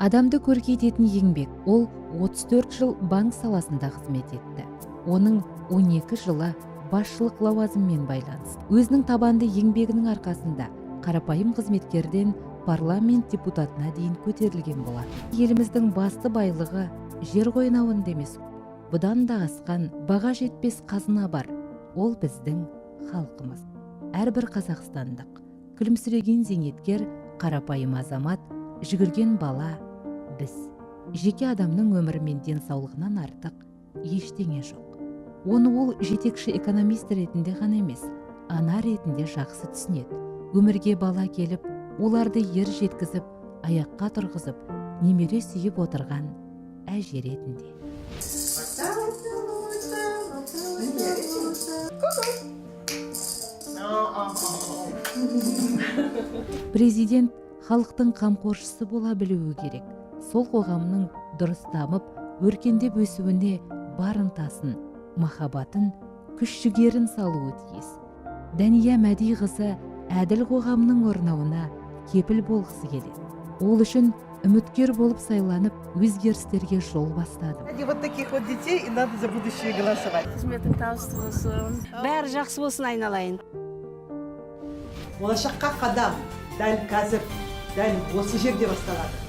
Адамды көркейтетін еңбек. Ол 34 жыл банк саласында қызмет етті. Оның 12 жылы басшылық лауазыммен байланысты. Өзінің табанды еңбегінің арқасында қарапайым қызметкерден парламент депутатына дейін көтерілген болады. Еліміздің басты байлығы жер қойнауында емес, бұдан да асқан баға жетпес қазына бар. Ол біздің халқымыз. Әрбір қазақстандық, күлімсіреген зейнеткер, қарапайым азамат, жүгірген бала, біз. Жеке адамның өмірі мен денсаулығынан артық ештеңе жоқ. Оны ол жетекші экономист ретінде ғана емес, ана ретінде жақсы түсінеді. Өмірге бала келіп, оларды ер жеткізіп, аяққа тұрғызып, немере сүйіп отырған әже ретінде. Президент халықтың қамқоршысы бола білуі керек. Сол қоғамның дұрыс дамып, өркендеп өсуіне бар ынтасын, махаббатын, күш-жігерін салуы тиіс. Дәния Мәдиқызы әділ қоғамның орнауына кепіл болғысы келеді. Ол үшін үміткер болып сайланып, өзгерістерге жол бастады. Вот таких вот детей и надо за будущее голосовать. Қызметің табысты болсын, бәрі жақсы болсын, айналайын. Болашаққа қадам дәл қазір, дәл осы жерде басталады.